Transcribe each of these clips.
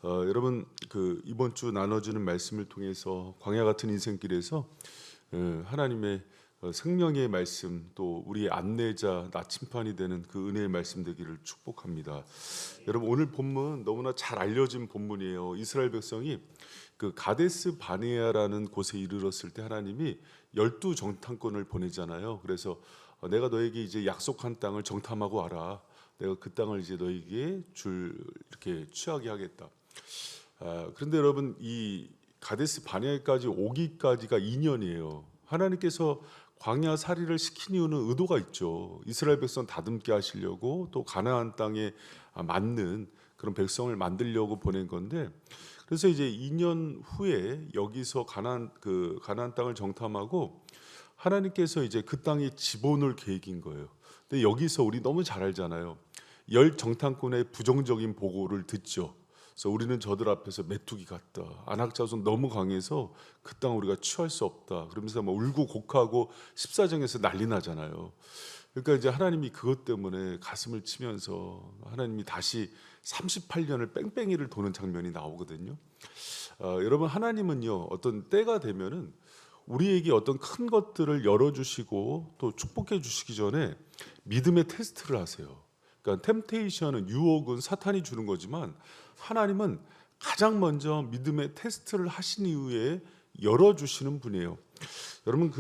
여러분 이번 주 나눠주는 말씀을 통해서 광야 같은 인생길에서 하나님의 생명의 말씀, 또 우리의 안내자, 나침판이 되는 그 은혜의 말씀 되기를 축복합니다. 여러분, 오늘 본문 너무나 잘 알려진 본문이에요. 이스라엘 백성이 그 가데스 바네아라는 곳에 이르렀을 때 하나님이 12 정탐꾼을 보내잖아요. 그래서 내가 너에게 이제 약속한 땅을 정탐하고 와라. 내가 그 땅을 이제 너에게 이렇게 취하게 하겠다. 그런데 여러분, 이 가데스 바네아까지 오기까지가 2년이에요. 하나님께서 광야 살이를 시킨 이유는 의도가 있죠. 이스라엘 백성 다듬게 하시려고, 또 가나안 땅에 맞는 그런 백성을 만들려고 보낸 건데, 그래서 이제 2년 후에 여기서 가나안 땅을 정탐하고 하나님께서 이제 그 땅에 집어넣을 계획인 거예요. 근데 여기서 우리 너무 잘 알잖아요. 10 정탐꾼의 부정적인 보고를 듣죠. 그래서 우리는 저들 앞에서 메뚜기 같다. 안악자손 너무 강해서 그 땅 우리가 취할 수 없다. 그러면서 막 울고 곡하고 14장에서 난리 나잖아요. 그러니까 이제 하나님이 그것 때문에 가슴을 치면서 하나님이 다시 38년을 뺑뺑이를 도는 장면이 나오거든요. 여러분, 하나님은요, 어떤 때가 되면은 우리에게 어떤 큰 것들을 열어주시고 또 축복해 주시기 전에 믿음의 테스트를 하세요. 그러니까 템테이션은, 유혹은 사탄이 주는 거지만 하나님은 가장 먼저 믿음의 테스트를 하신 이후에 열어주시는 분이에요. 여러분,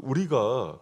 우리가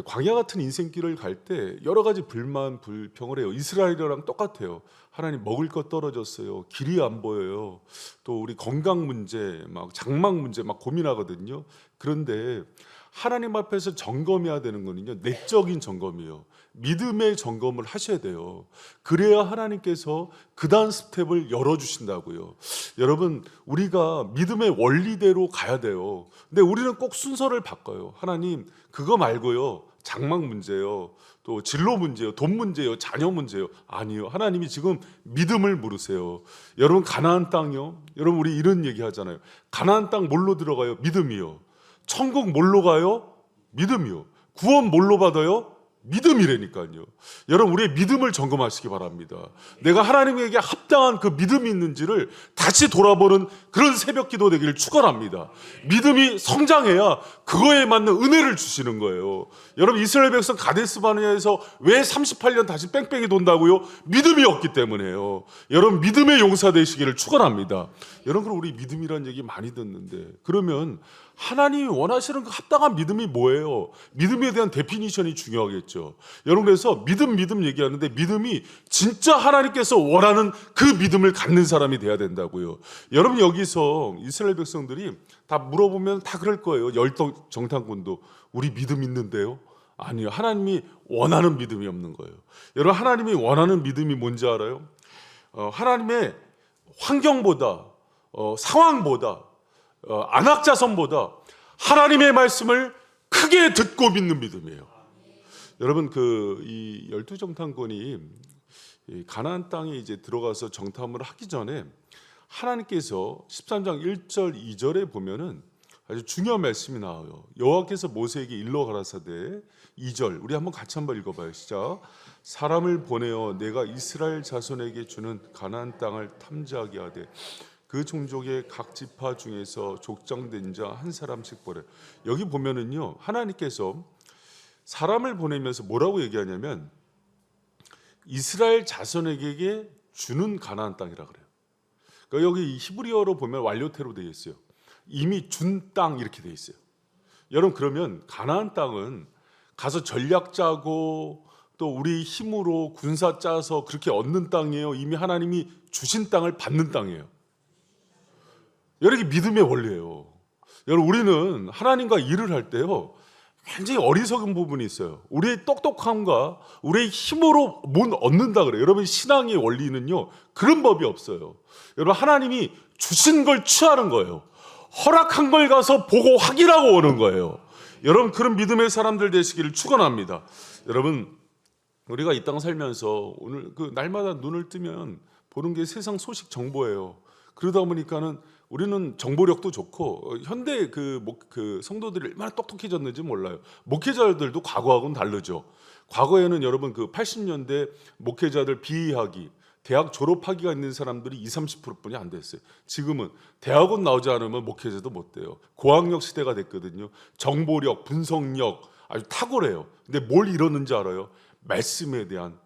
광야 같은 인생길을 갈 때 여러 가지 불만, 불평을 해요. 이스라엘이랑 똑같아요. 하나님, 먹을 것 떨어졌어요. 길이 안 보여요. 또 우리 건강 문제, 막 장막 문제 막 고민하거든요. 그런데 하나님 앞에서 점검해야 되는 거는요, 내적인 점검이에요. 믿음의 점검을 하셔야 돼요. 그래야 하나님께서 그 다음 스텝을 열어주신다고요. 여러분, 우리가 믿음의 원리대로 가야 돼요. 근데 우리는 꼭 순서를 바꿔요. 하나님, 그거 말고요, 장막 문제요, 또 진로 문제요, 돈 문제요, 자녀 문제요. 아니요, 하나님이 지금 믿음을 물으세요. 여러분, 가나안 땅이요, 여러분, 우리 이런 얘기 하잖아요. 가나안 땅 뭘로 들어가요? 믿음이요. 천국 뭘로 가요? 믿음이요. 구원 뭘로 받아요? 믿음이라니까요. 여러분, 우리의 믿음을 점검하시기 바랍니다. 내가 하나님에게 합당한 그 믿음이 있는지를 다시 돌아보는 그런 새벽 기도 되기를 축원합니다. 믿음이 성장해야 그거에 맞는 은혜를 주시는 거예요. 여러분, 이스라엘 백성 가데스 바네아에서 왜 38년 다시 뺑뺑이 돈다고요? 믿음이 없기 때문에요. 여러분, 믿음의 용사 되시기를 축원합니다. 여러분, 그럼 우리 믿음이라는 얘기 많이 듣는데, 그러면 하나님이 원하시는 그 합당한 믿음이 뭐예요? 믿음에 대한 데피니션이 중요하겠죠. 여러분, 그래서 믿음 얘기하는데, 믿음이 진짜 하나님께서 원하는 그 믿음을 갖는 사람이 돼야 된다고요. 여러분, 여기서 이스라엘 백성들이 다 물어보면 다 그럴 거예요. 10 정탐꾼도 우리 믿음 있는데요? 아니요, 하나님이 원하는 믿음이 없는 거예요. 여러분, 하나님이 원하는 믿음이 뭔지 알아요? 하나님의 환경보다, 상황보다, 안악자선보다 하나님의 말씀을 크게 듣고 믿는 믿음이에요. 여러분, 이 12 정탐꾼이 가나안 땅에 이제 들어가서 정탐을 하기 전에 하나님께서 13장 1절 2절에 보면은 아주 중요한 말씀이 나와요. 여호와께서 모세에게 일러 가라사대, 2절 우리 같이 한번 읽어봐요. 시작. 사람을 보내어 내가 이스라엘 자손에게 주는 가나안 땅을 탐지하게 하되 그 종족의 각 지파 중에서 족장된 자 한 사람씩 보래. 여기 보면은요, 하나님께서 사람을 보내면서 뭐라고 얘기하냐면 이스라엘 자손에게 주는 가나안 땅이라 그래요. 그러니까 여기 히브리어로 보면 완료태로 되어 있어요. 이미 준 땅 이렇게 되어 있어요. 여러분, 그러면 가나안 땅은 가서 전략 짜고 또 우리 힘으로 군사 짜서 그렇게 얻는 땅이에요? 이미 하나님이 주신 땅을 받는 땅이에요? 여러분, 믿음의 원리예요. 여러분, 우리는 하나님과 일을 할 때요, 굉장히 어리석은 부분이 있어요. 우리의 똑똑함과 우리의 힘으로 못 얻는다 그래요. 여러분, 신앙의 원리는요, 그런 법이 없어요. 여러분, 하나님이 주신 걸 취하는 거예요. 허락한 걸 가서 보고 확인하고 오는 거예요. 여러분, 그런 믿음의 사람들 되시기를 축원합니다. 여러분, 우리가 이 땅 살면서 오늘 날마다 눈을 뜨면 보는 게 세상 소식 정보예요. 그러다 보니까는 우리는 정보력도 좋고, 현대 성도들이 얼마나 똑똑해졌는지 몰라요. 목회자들도 과거하고는 다르죠. 과거에는 여러분 80년대 목회자들 비하기, 대학 졸업학위가 있는 사람들이 20-30%뿐이 안 됐어요. 지금은 대학원 나오지 않으면 목회자도 못 돼요. 고학력 시대가 됐거든요. 정보력, 분석력 아주 탁월해요. 근데 뭘 잃었는지 알아요? 말씀에 대한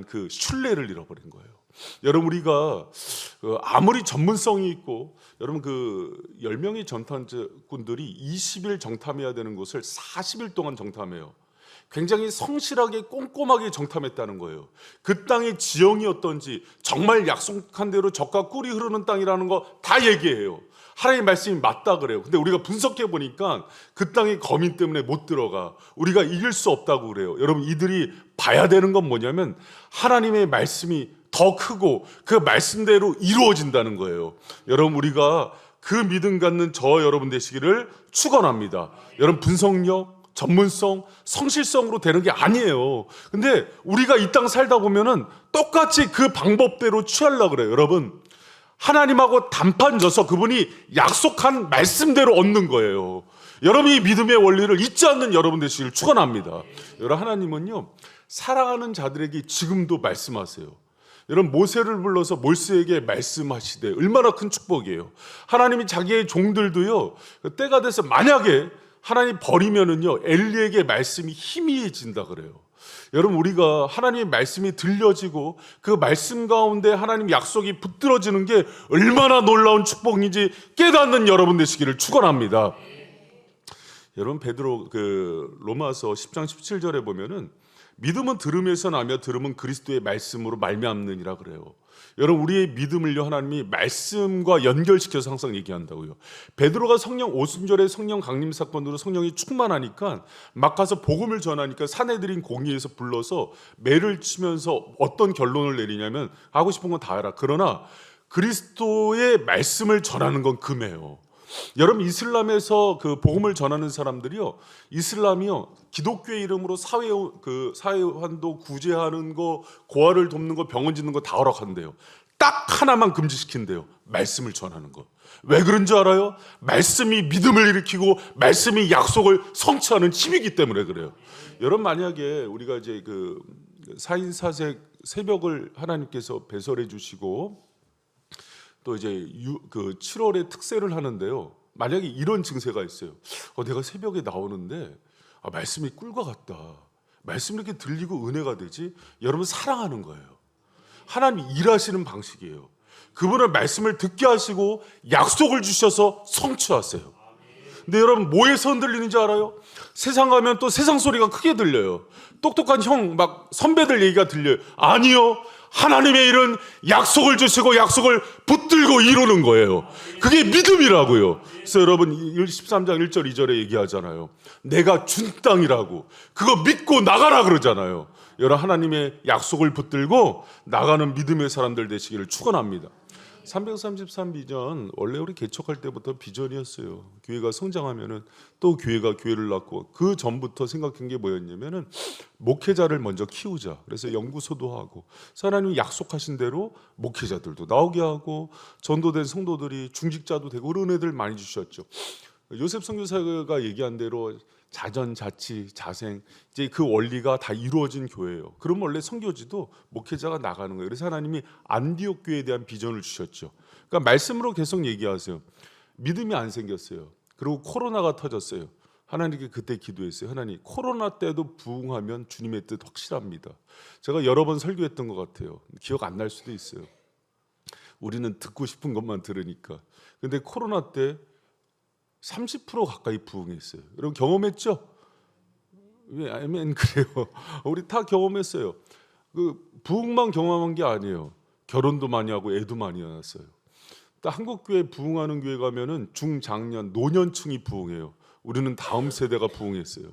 그 신뢰를 잃어버린 거예요. 여러분, 우리가 아무리 전문성이 있고, 여러분 10명의 정탐꾼들이 20일 정탐해야 되는 곳을 40일 동안 정탐해요. 굉장히 성실하게 꼼꼼하게 정탐했다는 거예요. 그 땅의 지형이 어떤지, 정말 약속한 대로 젖과 꿀이 흐르는 땅이라는 거 다 얘기해요. 하나님의 말씀이 맞다 그래요. 근데 우리가 분석해 보니까 그 땅의 거민 때문에 못 들어가. 우리가 이길 수 없다고 그래요. 여러분, 이들이 봐야 되는 건 뭐냐면 하나님의 말씀이 더 크고 그 말씀대로 이루어진다는 거예요. 여러분, 우리가 그 믿음 갖는 저 여러분 되시기를 축원합니다. 여러분, 분석력, 전문성, 성실성으로 되는 게 아니에요. 근데 우리가 이 땅 살다 보면은 똑같이 그 방법대로 취하려고 그래요. 여러분, 하나님하고 단판 져서 그분이 약속한 말씀대로 얻는 거예요. 여러분이 믿음의 원리를 잊지 않는 여러분 되시기를 축원합니다. 여러분, 하나님은요, 사랑하는 자들에게 지금도 말씀하세요. 여러분, 모세를 불러서 몰세에게 말씀하시되 얼마나 큰 축복이에요. 하나님이 자기의 종들도요, 때가 돼서 만약에 하나님 버리면은요, 엘리에게 말씀이 희미해진다 그래요. 여러분, 우리가 하나님의 말씀이 들려지고 그 말씀 가운데 하나님 약속이 붙들어지는 게 얼마나 놀라운 축복인지 깨닫는 여러분 되시기를 축원합니다. 여러분, 베드로 로마서 10장 17절에 보면은 믿음은 들음에서 나며 들음은 그리스도의 말씀으로 말미암느니라 그래요. 여러분, 우리의 믿음을요, 하나님이 말씀과 연결시켜서 항상 얘기한다고요. 베드로가 성령 오순절에 성령 강림 사건으로 성령이 충만하니까 막 가서 복음을 전하니까 사내들인 공의에서 불러서 매를 치면서 어떤 결론을 내리냐면 하고 싶은 건 다 해라. 그러나 그리스도의 말씀을 전하는 건 금해요. 여러분, 이슬람에서 그 복음을 전하는 사람들이요, 이슬람이요, 기독교의 이름으로 사회환도 구제하는 거, 고아를 돕는 거, 병원 짓는 거 다 허락한대요. 딱 하나만 금지시킨대요. 말씀을 전하는 거. 왜 그런 줄 알아요? 말씀이 믿음을 일으키고 말씀이 약속을 성취하는 힘이기 때문에 그래요. 여러분, 만약에 우리가 이제 사인사색 새벽을 하나님께서 배설해 주시고 또 이제 7월에 특세를 하는데요, 만약에 이런 증세가 있어요. 내가 새벽에 나오는데 말씀이 꿀과 같다. 말씀이 이렇게 들리고 은혜가 되지. 여러분, 사랑하는 거예요. 하나님 일하시는 방식이에요. 그분의 말씀을 듣게 하시고 약속을 주셔서 성취하세요. 근데 여러분, 뭐에서 흔들리는지 알아요? 세상 가면 또 세상 소리가 크게 들려요. 똑똑한 형, 막 선배들 얘기가 들려요. 아니요, 하나님의 일은 약속을 주시고 약속을 붙들고 이루는 거예요. 그게 믿음이라고요. 그래서 여러분, 13장 1절 2절에 얘기하잖아요. 내가 준 땅이라고. 그거 믿고 나가라 그러잖아요. 여러분, 하나님의 약속을 붙들고 나가는 믿음의 사람들 되시기를 축원합니다. 333 비전, 원래 우리 개척할 때부터 비전이었어요. 교회가 성장하면은 또 교회가 교회를 낳고, 그 전부터 생각한 게 뭐였냐면은 목회자를 먼저 키우자. 그래서 연구소도 하고, 하나님이 약속하신 대로 목회자들도 나오게 하고, 전도된 성도들이 중직자도 되고, 그런 애들 많이 주셨죠. 요셉 선교사가 얘기한 대로 자전, 자치, 자생, 이제 그 원리가 다 이루어진 교회예요. 그럼 원래 선교지도 목회자가 나가는 거예요. 그래서 하나님이 안디옥 교회에 대한 비전을 주셨죠. 그러니까 말씀으로 계속 얘기하세요. 믿음이 안 생겼어요. 그리고 코로나가 터졌어요. 하나님께 그때 기도했어요. 하나님, 코로나 때도 부흥하면 주님의 뜻 확실합니다. 제가 여러 번 설교했던 것 같아요. 기억 안 날 수도 있어요. 우리는 듣고 싶은 것만 들으니까. 근데 코로나 때 30% 가까이 부흥했어요. 여러분, 경험했죠? 왜 아멘 그래요? 우리 다 경험했어요. 부흥만 경험한 게 아니에요. 결혼도 많이 하고 애도 많이 낳았어요. 한국 교회 부흥하는 교회 가면은 중장년 노년층이 부흥해요. 우리는 다음 세대가 부흥했어요.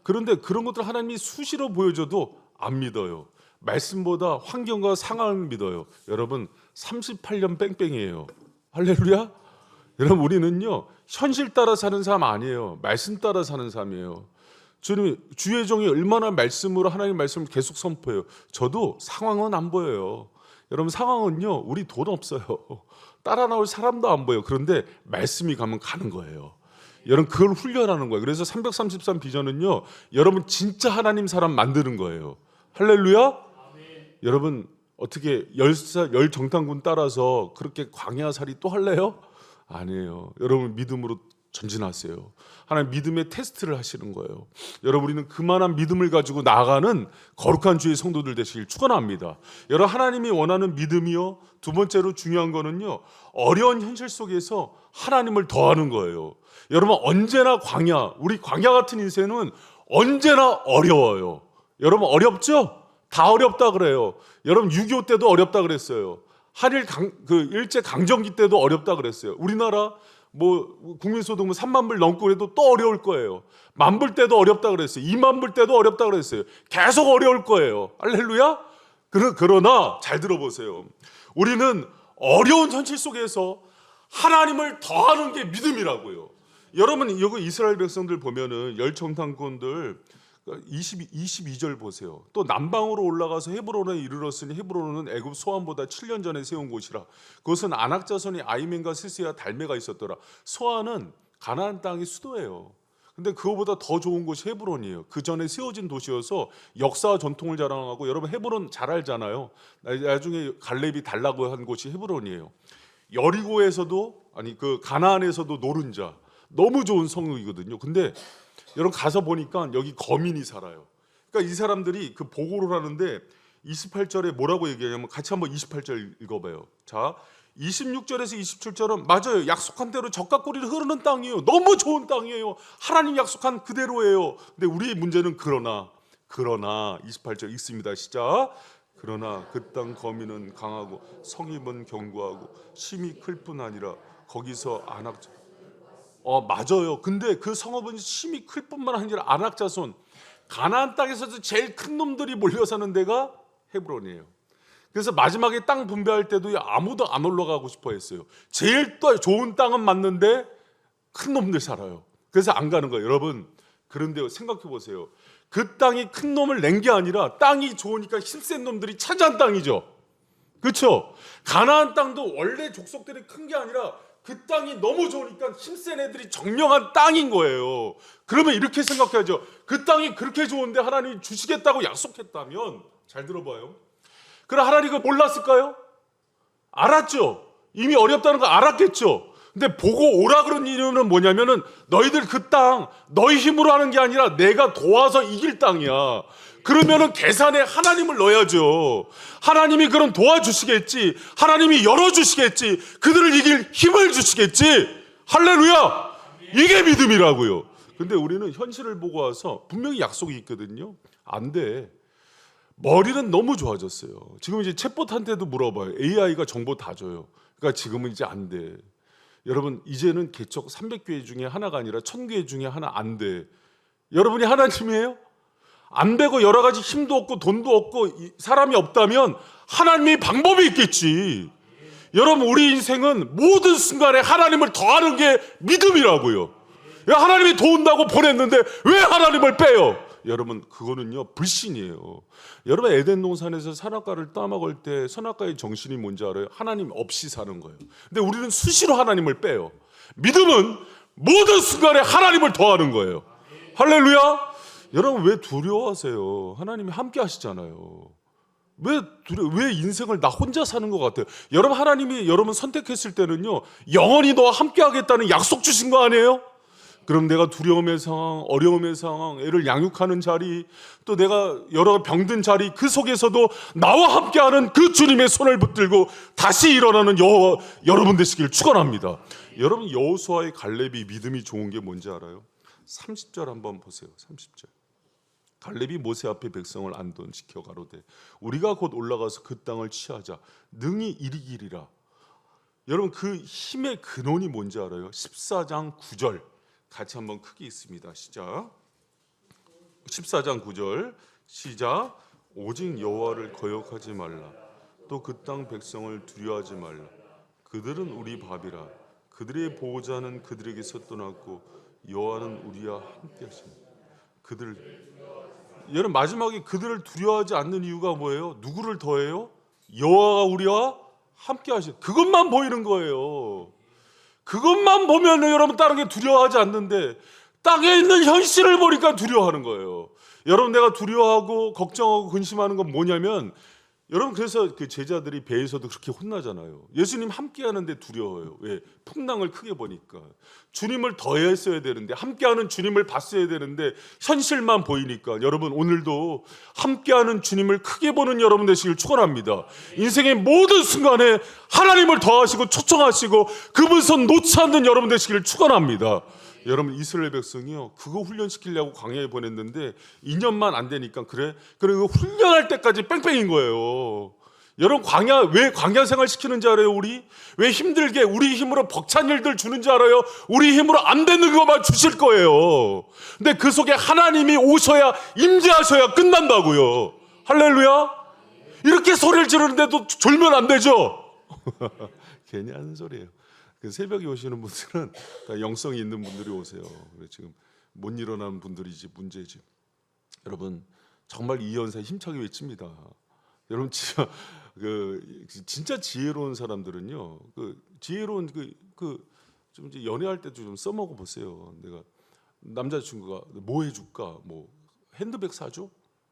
그런데 그런 것들 하나님이 수시로 보여줘도 안 믿어요. 말씀보다 환경과 상황을 믿어요. 여러분, 38년 뺑뺑이에요. 할렐루야. 여러분, 우리는요, 현실 따라 사는 사람 아니에요. 말씀 따라 사는 사람이에요. 주님, 주의 종이 얼마나 말씀으로 하나님 말씀을 계속 선포해요. 저도 상황은 안 보여요. 여러분, 상황은요, 우리 돈 없어요. 따라 나올 사람도 안 보여요. 그런데 말씀이 가면 가는 거예요. 여러분, 그걸 훈련하는 거예요. 그래서 333 비전은요, 여러분 진짜 하나님 사람 만드는 거예요. 할렐루야. 여러분, 어떻게 열 정탐꾼 따라서 그렇게 광야살이 또 할래요? 아니에요. 여러분 믿음으로 전진하세요. 하나님 믿음의 테스트를 하시는 거예요. 여러분 우리는 그만한 믿음을 가지고 나아가는 거룩한 주의 성도들 되시길 축원합니다. 여러분 하나님이 원하는 믿음이요. 두 번째로 중요한 거는요. 어려운 현실 속에서 하나님을 더하는 거예요. 여러분 언제나 우리 광야 같은 인생은 언제나 어려워요. 여러분 어렵죠? 다 어렵다 그래요. 여러분 6.25 때도 어렵다 그랬어요. 일제 강점기 때도 어렵다 그랬어요. 우리나라 국민소득 3만 불 넘고 그래도 또 어려울 거예요. 10,000불 때도 어렵다 그랬어요. 20,000불 때도 어렵다 그랬어요. 계속 어려울 거예요. 할렐루야? 그러나 잘 들어보세요. 우리는 어려운 현실 속에서 하나님을 더하는 게 믿음이라고요. 여러분 여기 이스라엘 백성들 보면은 열 정탐꾼들 22절 보세요. 또 남방으로 올라가서 헤브론에 이르렀으니 헤브론은 애굽 소안보다 7년 전에 세운 곳이라. 그것은 아낙 자손이 아이멘과 스스야 달메가 있었더라. 소안은 가나안 땅의 수도예요. 근데 그거보다 더 좋은 곳이 헤브론이에요. 그 전에 세워진 도시여서 역사와 전통을 자랑하고, 여러분 헤브론 잘 알잖아요. 나중에 갈렙이 달라고 한 곳이 헤브론이에요. 여리고에서도 그 가나안에서도 노른자 너무 좋은 성이거든요. 근데 여러분 가서 보니까 여기 거민이 살아요. 그러니까 이 사람들이 그 보고를 하는데 28절에 뭐라고 얘기하냐면, 같이 한번 28절 읽어봐요. 자, 26절에서 27절은 맞아요. 약속한 대로 젖과 꿀이 흐르는 땅이에요. 너무 좋은 땅이에요. 하나님 약속한 그대로예요. 근데 우리의 문제는 그러나 28절 읽습니다. 시작. 그러나 그 땅 거민은 강하고 성읍은 견고하고 심이 클 뿐 아니라 거기서 맞아요. 근데 그 성읍은 심이 클 뿐만 아니라 아낙 자손, 가나안 땅에서도 제일 큰 놈들이 몰려 사는 데가 헤브론이에요. 그래서 마지막에 땅 분배할 때도 아무도 안 올라가고 싶어 했어요. 제일 또 좋은 땅은 맞는데 큰 놈들 살아요. 그래서 안 가는 거예요. 여러분 그런데 생각해 보세요. 그 땅이 큰 놈을 낸 게 아니라 땅이 좋으니까 힘센 놈들이 차지한 땅이죠. 그렇죠? 가나안 땅도 원래 족속들이 큰 게 아니라 그 땅이 너무 좋으니까 힘센 애들이 정령한 땅인 거예요. 그러면 이렇게 생각해야죠. 그 땅이 그렇게 좋은데 하나님이 주시겠다고 약속했다면, 잘 들어봐요. 그럼 하나님 이걸 몰랐을까요? 알았죠. 이미 어렵다는 거 알았겠죠. 근데 보고 오라 그런 이유는 뭐냐면은, 너희들 그 땅 너희 힘으로 하는 게 아니라 내가 도와서 이길 땅이야. 그러면은 계산에 하나님을 넣어야죠. 하나님이 그럼 도와주시겠지. 하나님이 열어주시겠지. 그들을 이길 힘을 주시겠지. 할렐루야. 이게 믿음이라고요. 근데 우리는 현실을 보고 와서 분명히 약속이 있거든요. 안 돼. 머리는 너무 좋아졌어요. 지금 이제 챗봇한테도 물어봐요. AI가 정보 다 줘요. 그러니까 지금은 이제 안 돼. 여러분 이제는 개척 300교회 중에 하나가 아니라 1000교회 중에 하나 안 돼. 여러분이 하나님이에요? 안 되고 여러 가지 힘도 없고 돈도 없고 사람이 없다면 하나님의 방법이 있겠지. 여러분 우리 인생은 모든 순간에 하나님을 더하는 게 믿음이라고요. 하나님이 도운다고 보냈는데 왜 하나님을 빼요? 여러분 그거는요 불신이에요. 여러분 에덴 동산에서 선악과를 따먹을 때 선악과의 정신이 뭔지 알아요? 하나님 없이 사는 거예요. 근데 우리는 수시로 하나님을 빼요. 믿음은 모든 순간에 하나님을 더하는 거예요. 할렐루야. 여러분 왜 두려워하세요? 하나님이 함께 하시잖아요. 왜 인생을 나 혼자 사는 것 같아요? 여러분 하나님이 여러분 선택했을 때는요 영원히 너와 함께 하겠다는 약속 주신 거 아니에요? 그럼 내가 두려움의 상황, 어려움의 상황, 애를 양육하는 자리, 또 내가 여러 병든 자리, 그 속에서도 나와 함께하는 그 주님의 손을 붙들고 다시 일어나는 여러분 되시길 축원합니다. 여러분 여호수아의 갈렙이 믿음이 좋은 게 뭔지 알아요? 30절 한번 보세요. 30절. 갈렙이 모세 앞에 백성을 안돈시켜 가로되 우리가 곧 올라가서 그 땅을 취하자. 능히 이리기리라. 여러분 그 힘의 근원이 뭔지 알아요? 14장 9절. 같이 한번 크게 있습니다. 시작. 14장 9절 시작. 오직 여호와를 거역하지 말라. 또 그 땅 백성을 두려워하지 말라. 그들은 우리 밥이라. 그들의 보호자는 그들에게서 떠났고 여호와는 우리와 함께 하십니다. 여러분 마지막에 그들을 두려워하지 않는 이유가 뭐예요? 누구를 더해요? 여호와가 우리와 함께 하십니다. 그것만 보이는 거예요. 그것만 보면 여러분 다른 게 두려워하지 않는데 땅에 있는 현실을 보니까 두려워하는 거예요. 여러분 내가 두려워하고 걱정하고 근심하는 건 뭐냐면 여러분 그래서 그 제자들이 배에서도 그렇게 혼나잖아요. 예수님 함께하는데 두려워요. 왜? 풍랑을 크게 보니까. 주님을 더했어야 되는데, 함께하는 주님을 봤어야 되는데 현실만 보이니까. 여러분 오늘도 함께하는 주님을 크게 보는 여러분 되시길 축원합니다. 인생의 모든 순간에 하나님을 더하시고 초청하시고 그분 손 놓지 않는 여러분 되시기를 축원합니다. 여러분 이스라엘 백성이요, 그거 훈련시키려고 광야에 보냈는데 2년만 안 되니까 그리고 훈련할 때까지 뺑뺑인 거예요. 여러분 왜 광야 생활 시키는지 알아요? 왜 힘들게 우리 힘으로 벅찬 일들 주는지 알아요? 우리 힘으로 안 되는 것만 주실 거예요. 근데 그 속에 하나님이 오셔야, 임재하셔야 끝난다고요. 할렐루야. 이렇게 소리를 지르는데도 졸면 안 되죠. 괜히 하는 소리예요. 그 새벽에 오시는 분들은 다 영성이 있는 분들이 오세요. 지금 못 일어나는 분들이지 문제지. 여러분 정말 이 연세 힘차게 외칩니다. 여러분 진짜 지혜로운 사람들은요, 지혜로운 좀 이제 연애할 때도 좀 써먹어 보세요. 내가 남자친구가 뭐 해줄까? 뭐 핸드백 사줘?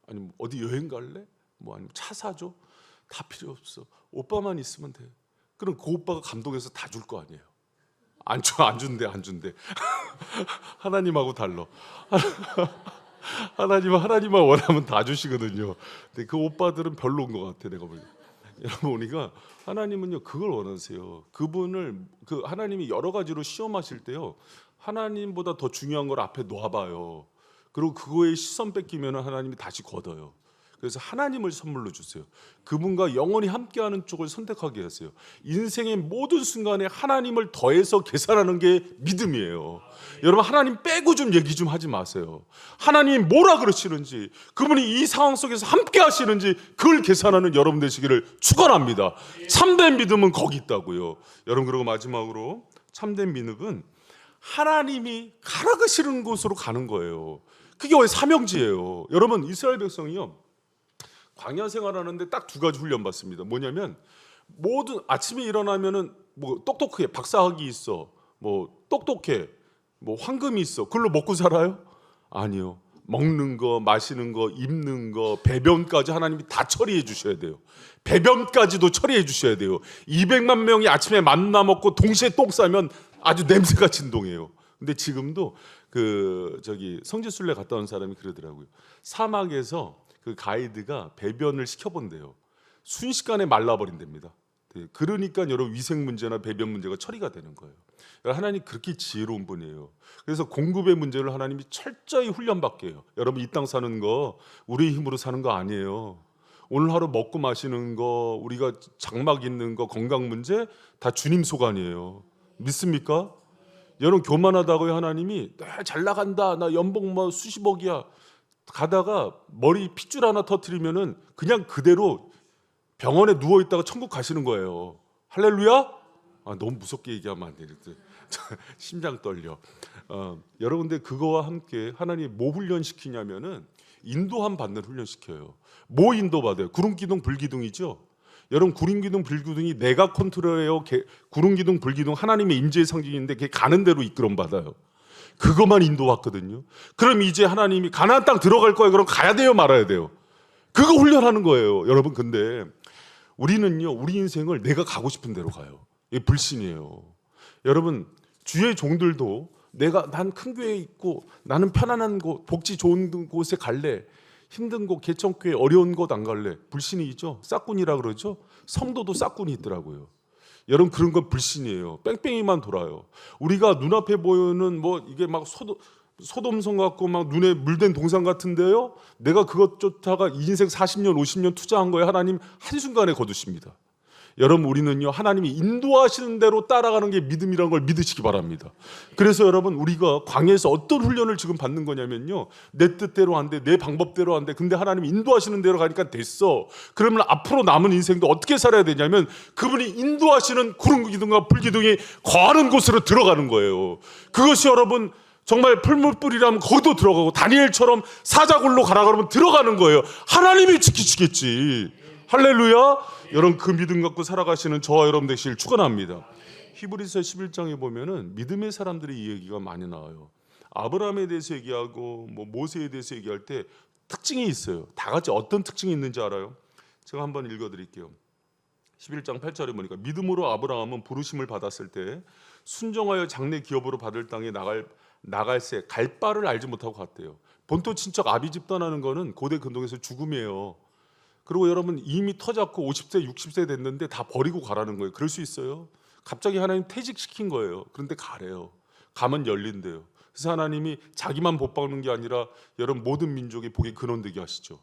아니면 어디 여행 갈래? 뭐 아니면 차 사줘? 다 필요 없어. 오빠만 있으면 돼. 그럼 그 오빠가 감동해서 다 줄 거 아니에요. 안 준대. 하나님하고 달라. 하나님만 원하면 다 주시거든요. 근데 그 오빠들은 별로인 것 같아, 내가 보기에. 여러분, 우리가 하나님은요 그걸 원하세요. 하나님이 여러 가지로 시험하실 때요, 하나님보다 더 중요한 걸 앞에 놓아봐요. 그리고 그거에 시선 뺏기면 하나님이 다시 걷어요. 그래서 하나님을 선물로 주세요. 그분과 영원히 함께하는 쪽을 선택하게 하세요. 인생의 모든 순간에 하나님을 더해서 계산하는 게 믿음이에요. 여러분 하나님 빼고 좀 얘기 좀 하지 마세요. 하나님 뭐라 그러시는지, 그분이 이 상황 속에서 함께 하시는지 그걸 계산하는 여러분 되시기를 축원합니다. 참된 믿음은 거기 있다고요. 여러분, 그리고 마지막으로 참된 믿음은 하나님이 가라가시는 곳으로 가는 거예요. 그게 왜 사명지예요. 여러분 이스라엘 백성이요, 광야 생활하는데 딱 두 가지 훈련 받습니다. 뭐냐면 모든 아침에 일어나면은 뭐 똑똑해, 박사학위 있어, 뭐 똑똑해, 뭐 황금이 있어, 그걸로 먹고 살아요? 아니요. 먹는 거, 마시는 거, 입는 거, 배변까지 하나님이 다 처리해 주셔야 돼요. 배변까지도 처리해 주셔야 돼요. 200만 명이 아침에 만나 먹고 동시에 똥 싸면 아주 냄새가 진동해요. 근데 지금도 성지순례 갔다 온 사람이 그러더라고요. 사막에서 그 가이드가 배변을 시켜본대요. 순식간에 말라버린답니다. 그러니까 여러분 위생 문제나 배변 문제가 처리가 되는 거예요. 하나님 그렇게 지혜로운 분이에요. 그래서 공급의 문제를 하나님이 철저히 훈련받게 해요. 여러분 이 땅 사는 거 우리 힘으로 사는 거 아니에요. 오늘 하루 먹고 마시는 거, 우리가 장막 있는 거, 건강 문제 다 주님 소관이에요. 믿습니까? 여러분 교만하다고요. 하나님이 잘 나간다, 나 연봉 뭐 수십억이야, 가다가 머리 핏줄 하나 터뜨리면은 그냥 그대로 병원에 누워 있다가 천국 가시는 거예요. 할렐루야? 너무 무섭게 얘기하면 안 돼. 심장 떨려. 여러분, 근데 그거와 함께 하나님이 뭐 훈련시키냐면은 인도함 받는 훈련시켜요. 뭐 인도받아요? 구름기둥 불기둥이죠. 여러분 구름기둥 불기둥이 내가 컨트롤해요. 구름기둥 불기둥 하나님의 임재의 상징인데 그게 가는 대로 이끌음 받아요. 그것만 인도받거든요. 그럼 이제 하나님이 가나안 땅 들어갈 거예요. 그럼 가야 돼요, 말아야 돼요? 그거 훈련하는 거예요. 여러분, 근데 우리는요, 우리 인생을 내가 가고 싶은 대로 가요. 이게 불신이에요. 여러분, 주의 종들도 난 큰 교회에 있고 나는 편안한 곳, 복지 좋은 곳에 갈래, 힘든 곳, 개척교회 어려운 곳 안 갈래, 불신이죠. 싹군이라 그러죠. 성도도 싹군이 있더라고요. 여러분, 그런 건 불신이에요. 뺑뺑이만 돌아요. 우리가 눈앞에 보이는 뭐 이게 막 소돔성 같고 막 눈에 물든 동상 같은데요, 내가 그것 쫓다가 인생 40년 50년 투자한 거에 하나님 한순간에 거두십니다. 여러분, 우리는요 하나님이 인도하시는 대로 따라가는 게 믿음이라는 걸 믿으시기 바랍니다. 그래서 여러분, 우리가 광야에서 어떤 훈련을 지금 받는 거냐면요, 내 뜻대로 안 돼, 내 방법대로 안 돼. 근데 하나님이 인도하시는 대로 가니까 됐어. 그러면 앞으로 남은 인생도 어떻게 살아야 되냐면 그분이 인도하시는 구름기둥과 불기둥이 거하는 곳으로 들어가는 거예요. 그것이 여러분 정말 풀물불이라면 거기도 들어가고, 다니엘처럼 사자굴로 가라 그러면 들어가는 거예요. 하나님이 지키시겠지. 할렐루야. 여러분, 그 믿음 갖고 살아가시는 저와 여러분 되시길 축원합니다. 히브리서 11장에 보면은 믿음의 사람들의 이 얘기가 많이 나와요. 아브라함에 대해서 얘기하고 뭐 모세에 대해서 얘기할 때 특징이 있어요. 다 같이 어떤 특징이 있는지 알아요? 제가 한번 읽어드릴게요. 11장 8절에 보니까 믿음으로 아브라함은 부르심을 받았을 때 순종하여 장래 기업으로 받을 땅에 나갈새 갈 바를 알지 못하고 갔대요. 본토 친척 아비집 떠나는 거는 고대 근동에서 죽음이에요. 그리고 여러분 이미 터잡고 50세 60세 됐는데 다 버리고 가라는 거예요. 그럴 수 있어요. 갑자기 하나님 퇴직시킨 거예요. 그런데 가래요. 가면 열린대요. 그래서 하나님이 자기만 복 받는 게 아니라 여러분 모든 민족이 복이 근원되게 하시죠.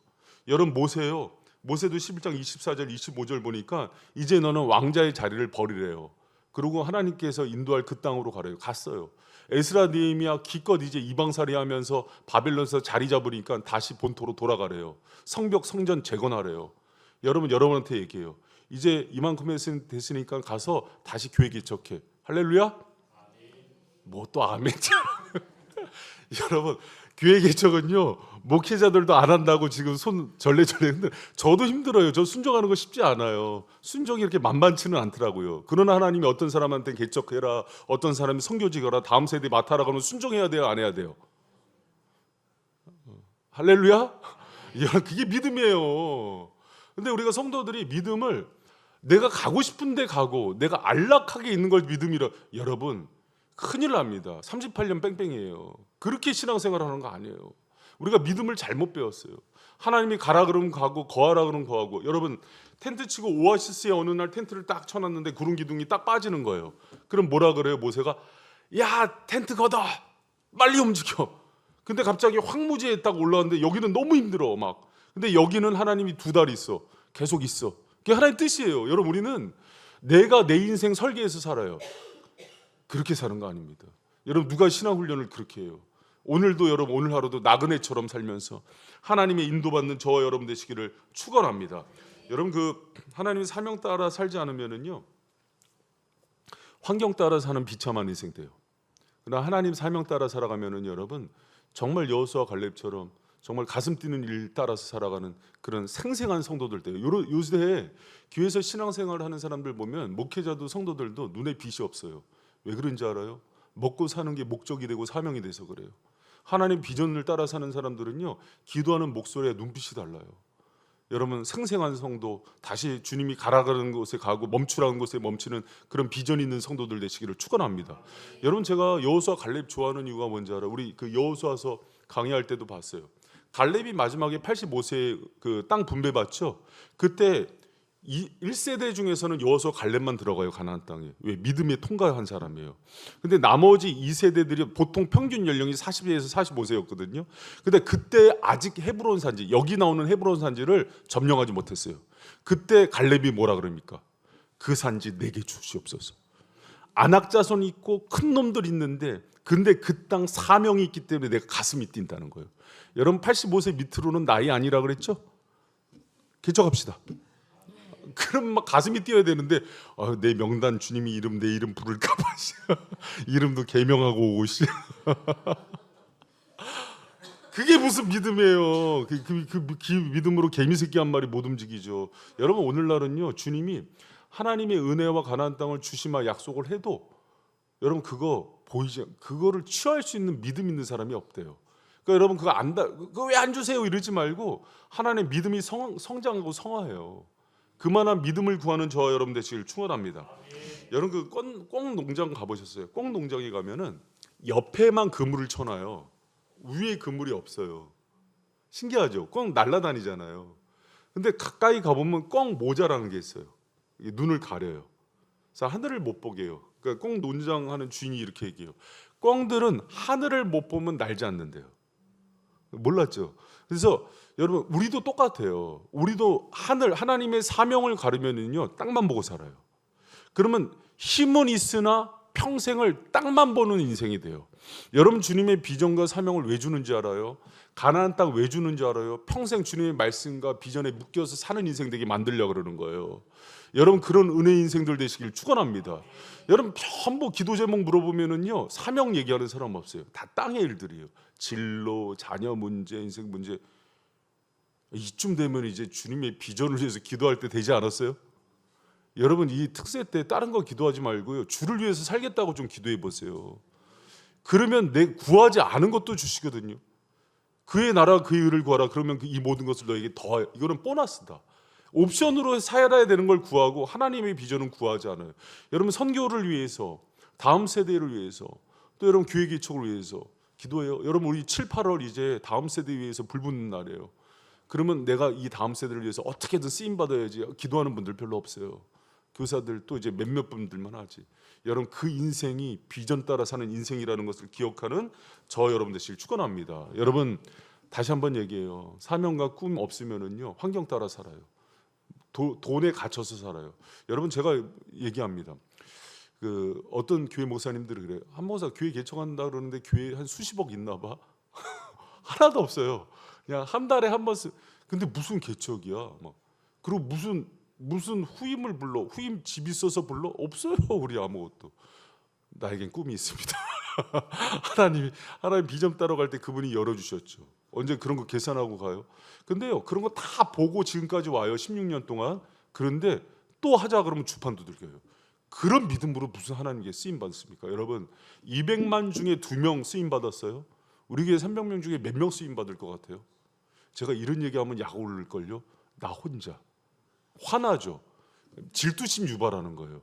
여러분 모세요. 모세도 11장 24절 25절 보니까 이제 너는 왕자의 자리를 버리래요. 그리고 하나님께서 인도할 그 땅으로 가래요. 갔어요. 에스라 느헤미야 기껏 이제 이방살이 하면서 바벨론에서 자리 잡으니까 다시 본토로 돌아가래요. 성벽 성전 재건하래요. 여러분 여러분한테 얘기해요. 이제 이만큼 됐으니까 가서 다시 교회 개척해. 할렐루야? 뭐 또 아멘이야. 여러분 교회 개척은요 목회자들도 안 한다고 지금 손 절레절레 했는데 저도 힘들어요. 저 순종하는 거 쉽지 않아요. 순종이 이렇게 만만치는 않더라고요. 그러나 하나님이 어떤 사람한테 개척해라, 어떤 사람이 선교지거라, 다음 세대 맡아라 그러면 순종해야 돼요, 안 해야 돼요? 할렐루야? 그게 믿음이에요. 근데 우리가 성도들이 믿음을 내가 가고 싶은데 가고 내가 안락하게 있는 걸 믿음이라, 여러분 큰일 납니다. 38년 뺑뺑이에요. 그렇게 신앙생활 하는 거 아니에요. 우리가 믿음을 잘못 배웠어요. 하나님이 가라 그러면 가고 거하라 그러면 거하고. 여러분 텐트 치고 오아시스에 어느 날 텐트를 딱 쳐놨는데 구름 기둥이 딱 빠지는 거예요. 그럼 뭐라 그래요? 모세가 야 텐트 걷어 빨리 움직여. 근데 갑자기 황무지에 딱 올라왔는데 여기는 너무 힘들어 막. 근데 여기는 하나님이 2달 있어. 계속 있어. 그게 하나님 뜻이에요. 여러분 우리는 내가 내 인생 설계해서 살아요. 그렇게 사는 거 아닙니다. 여러분 누가 신앙훈련을 그렇게 해요? 오늘도 여러분 오늘 하루도 나그네처럼 살면서 하나님의 인도받는 저와 여러분 되시기를 축원합니다. 여러분 그 하나님의 사명 따라 살지 않으면은요 환경 따라 사는 비참한 인생 돼요. 그러나 하나님 사명 따라 살아가면은 여러분 정말 여호수아 갈렙처럼 정말 가슴 뛰는 일 따라서 살아가는 그런 생생한 성도들 돼요. 요 시대에 교회에서 신앙생활을 하는 사람들 보면 목회자도 성도들도 눈에 빛이 없어요. 왜 그런지 알아요? 먹고 사는 게 목적이 되고 사명이 돼서 그래요. 하나님 비전을 따라 사는 사람들은요 기도하는 목소리에 눈빛이 달라요. 여러분 생생한 성도, 다시 주님이 가라가는 곳에 가고 멈추라는 곳에 멈추는 그런 비전 있는 성도들 되시기를 축원합니다. 여러분 제가 여호수아 갈렙 좋아하는 이유가 뭔지 알아요? 우리 그 여호수아서 강의할 때도 봤어요. 갈렙이 마지막에 85세에 그 땅 분배 받죠. 그때 1세대 중에서는 여호수아 갈렙만 들어가요. 가나안 땅에. 왜? 믿음에 통과한 사람이에요. 근데 나머지 2세대들이 보통 평균 연령이 40세에서 45세였거든요. 근데 그때 아직 헤브론 산지, 여기 나오는 헤브론 산지를 점령하지 못했어요. 그때 갈렙이 뭐라 그럽니까? 그 산지 내게 주시옵소서. 안악자손이 있고 큰 놈들 있는데 근데 그 땅 사명이 있기 때문에 내가 가슴이 뛴다는 거예요. 여러분 85세 밑으로는 나이 아니라 그랬죠? 개척합시다. 그럼 막 가슴이 뛰어야 되는데 내 명단 주님이 내 이름 부를까 봐 이름도 개명하고 오고 씨. 그게 무슨 믿음이에요? 그 믿음으로 개미 새끼 한 마리 못 움직이죠. 여러분 오늘날은요 주님이 하나님의 은혜와 가나안 땅을 주시마 약속을 해도 여러분 그거를 취할 수 있는 믿음 있는 사람이 없대요. 그러니까 여러분 그거 왜 안 주세요 이러지 말고 하나님의 믿음이 성장하고 성화해요. 그만한 믿음을 구하는 저와 여러분 되시길 축원합니다. 여러분 그 꽁 농장 가보셨어요? 꽁 농장에 가면은 옆에만 그물을 쳐놔요. 위에 그물이 없어요. 신기하죠? 꽁 날아다니잖아요. 근데 가까이 가보면 꽁 모자라는 게 있어요. 눈을 가려요. 그래서 하늘을 못 보게 해요. 그러니까 꽁 농장하는 주인이 이렇게 얘기해요. 꽁들은 하늘을 못 보면 날지 않는데요. 몰랐죠? 그래서 여러분 우리도 똑같아요. 우리도 하나님의 사명을 가르면은요 땅만 보고 살아요. 그러면 힘은 있으나 평생을 땅만 보는 인생이 돼요. 여러분 주님의 비전과 사명을 왜 주는지 알아요? 가나안 땅 왜 주는지 알아요? 평생 주님의 말씀과 비전에 묶여서 사는 인생 되게 만들려고 그러는 거예요. 여러분 그런 은혜 인생들 되시길 축원합니다. 여러분 전부 기도 제목 물어보면은요 사명 얘기하는 사람 없어요. 다 땅의 일들이에요. 진로, 자녀 문제, 인생 문제. 이쯤 되면 이제 주님의 비전을 위해서 기도할 때 되지 않았어요? 여러분 이 특세 때 다른 거 기도하지 말고요 주를 위해서 살겠다고 좀 기도해 보세요. 그러면 내 구하지 않은 것도 주시거든요. 그의 나라 그의 의를 구하라. 그러면 이 모든 것을 너에게 더하여. 이거는 보너스다. 옵션으로 살아야 되는 걸 구하고 하나님의 비전은 구하지 않아요. 여러분 선교를 위해서, 다음 세대를 위해서, 또 여러분 교회 개척을 위해서 기도해요. 여러분 우리 7, 8월 이제 다음 세대 위해서 불 붙는 날이에요. 그러면 내가 이 다음 세대를 위해서 어떻게든 쓰임 받아야지. 기도하는 분들 별로 없어요. 교사들 또 이제 몇몇 분들만 하지. 여러분 그 인생이 비전 따라 사는 인생이라는 것을 기억하는 저 여러분 되시길 축원합니다. 여러분 다시 한번 얘기해요. 사명과 꿈 없으면은요 환경 따라 살아요. 돈에 갇혀서 살아요. 여러분 제가 얘기합니다. 그 어떤 교회 목사님들이 그래요. 한 목사 교회 개척한다 그러는데 교회 한 수십억 있나 봐. 하나도 없어요. 그냥 한 달에 한 번씩. 근데 무슨 개척이야? 막 그리고 무슨 후임을 불러? 후임 집 있어서 불러? 없어요. 우리 아무것도. 나에겐 꿈이 있습니다. 하나님 비전 따러 갈 때 그분이 열어주셨죠. 언제 그런 거 계산하고 가요? 근데요 그런 거 다 보고 지금까지 와요. 16년 동안. 그런데 또 하자 그러면 주판 두들겨요. 그런 믿음으로 무슨 하나님께 쓰임 받습니까? 여러분 200만 중에 2명 쓰임 받았어요. 우리 교회 300명 중에 몇 명 쓰임 받을 것 같아요? 제가 이런 얘기하면 약 올릴걸요. 나 혼자 화나죠. 질투심 유발하는 거예요.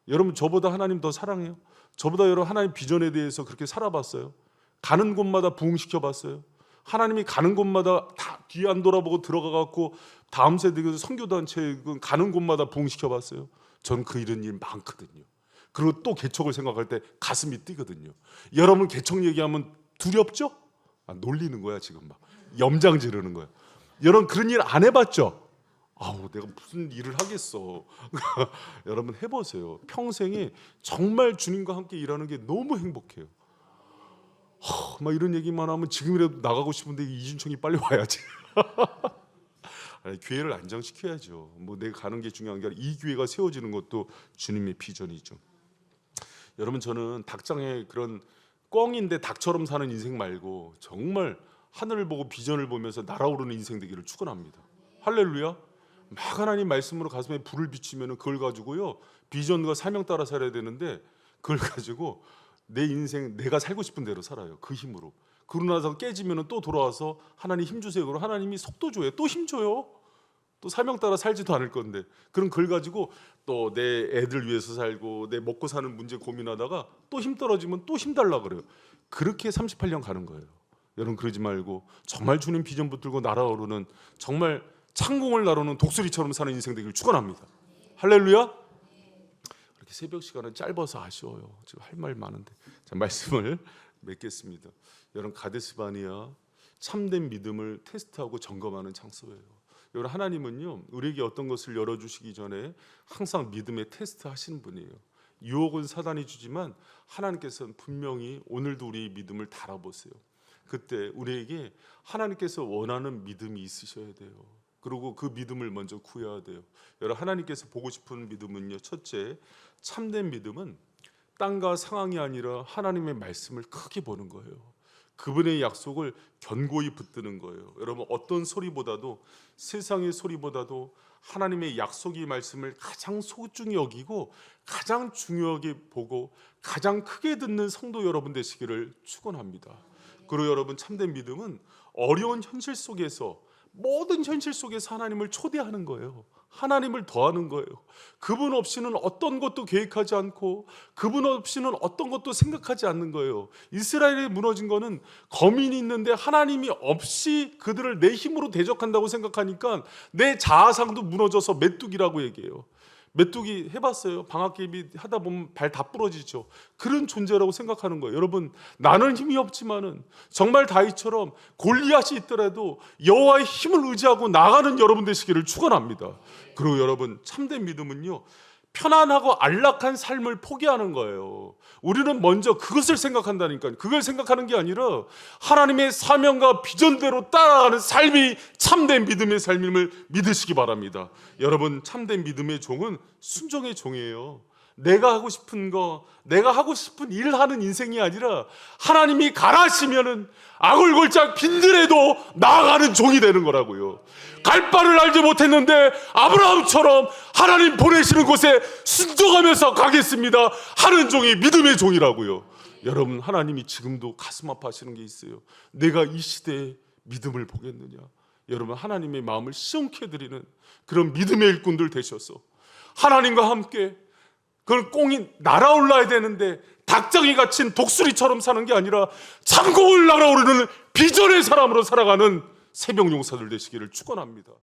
여러분 저보다 하나님 더 사랑해요? 저보다 여러분 하나님 비전에 대해서 그렇게 살아봤어요? 가는 곳마다 부흥시켜 봤어요? 하나님이 가는 곳마다 다 뒤 안 돌아보고 들어가 갖고 다음 세대 선교단체 가는 곳마다 부흥시켜 봤어요? 전 그 이런 일 많거든요. 그리고 또 개척을 생각할 때 가슴이 뛰거든요. 여러분 개척 얘기하면 두렵죠? 놀리는 거야 지금 막 염장 지르는 거야. 여러분 그런 일 안 해봤죠? 아우 내가 무슨 일을 하겠어. 여러분 해보세요. 평생에 정말 주님과 함께 일하는 게 너무 행복해요. 막 이런 얘기만 하면 지금이라도 나가고 싶은데 이준청이 빨리 와야지. 아니, 교회를 안정시켜야죠. 뭐 내가 가는 게 중요한 게 아니라 이 교회가 세워지는 것도 주님의 비전이죠. 여러분 저는 닭장에 그런 꿩인데 닭처럼 사는 인생 말고 정말 하늘을 보고 비전을 보면서 날아오르는 인생 되기를 축원합니다. 할렐루야. 막 하나님 말씀으로 가슴에 불을 비추면 그걸 가지고요 비전과 사명 따라 살아야 되는데 그걸 가지고 내 인생 내가 살고 싶은 대로 살아요. 그 힘으로. 그러고 나서 깨지면 또 돌아와서 하나님 힘 주세요. 그러고 하나님이 속도 줘요. 또 힘 줘요. 또 사명 따라 살지도 않을 건데 그럼 그걸 가지고 또 내 애들 위해서 살고 내 먹고 사는 문제 고민하다가 또 힘 떨어지면 또 힘 달라 그래요. 그렇게 38년 가는 거예요. 여러분 그러지 말고 정말 주님 비전 붙들고 날아오르는 정말 창공을 나르는 독수리처럼 사는 인생 되기를 축원합니다. 할렐루야. 이렇게 새벽 시간은 짧아서 아쉬워요. 지금 할 말 많은데 자, 말씀을 맺겠습니다. 여러분 가데스바니아 참된 믿음을 테스트하고 점검하는 장소예요. 여러분 하나님은요 우리에게 어떤 것을 열어주시기 전에 항상 믿음의 테스트 하시는 분이에요. 유혹은 사단이 주지만 하나님께서는 분명히 오늘도 우리의 믿음을 달아보세요. 그때 우리에게 하나님께서 원하는 믿음이 있으셔야 돼요. 그리고 그 믿음을 먼저 구해야 돼요. 여러분 하나님께서 보고 싶은 믿음은요 첫째 참된 믿음은 땅과 상황이 아니라 하나님의 말씀을 크게 보는 거예요. 그분의 약속을 견고히 붙드는 거예요. 여러분 어떤 소리보다도 세상의 소리보다도 하나님의 약속의 말씀을 가장 소중히 여기고 가장 중요하게 보고 가장 크게 듣는 성도 여러분 되시기를 축원합니다. 그리고 여러분 참된 믿음은 어려운 현실 속에서 모든 현실 속에서 하나님을 초대하는 거예요. 하나님을 더하는 거예요. 그분 없이는 어떤 것도 계획하지 않고 그분 없이는 어떤 것도 생각하지 않는 거예요. 이스라엘이 무너진 거는 거민이 있는데 하나님이 없이 그들을 내 힘으로 대적한다고 생각하니까 내 자아상도 무너져서 메뚜기라고 얘기해요. 메뚜기 해봤어요? 방앗개비 하다 보면 발 다 부러지죠. 그런 존재라고 생각하는 거예요. 여러분 나는 힘이 없지만은 정말 다윗처럼 골리앗이 있더라도 여호와의 힘을 의지하고 나가는 여러분 되시기를 축원합니다. 그리고 여러분 참된 믿음은요 편안하고 안락한 삶을 포기하는 거예요. 우리는 먼저 그것을 생각한다니까요. 그걸 생각하는 게 아니라 하나님의 사명과 비전대로 따라가는 삶이 참된 믿음의 삶임을 믿으시기 바랍니다. 여러분 참된 믿음의 종은 순종의 종이에요. 내가 하고 싶은 거, 내가 하고 싶은 일을 하는 인생이 아니라 하나님이 가라시면은 아골골짝 빈들에도 나아가는 종이 되는 거라고요. 갈 바를 알지 못했는데 아브라함처럼 하나님 보내시는 곳에 순종하면서 가겠습니다 하는 종이 믿음의 종이라고요. 여러분 하나님이 지금도 가슴 아파하시는 게 있어요. 내가 이 시대에 믿음을 보겠느냐. 여러분 하나님의 마음을 시원케 해드리는 그런 믿음의 일꾼들 되셔서 하나님과 함께 그건 꽁이 날아올라야 되는데 닭장이 갇힌 독수리처럼 사는 게 아니라 참고을 날아오르는 비전의 사람으로 살아가는 새벽 용사들 되시기를 축원합니다.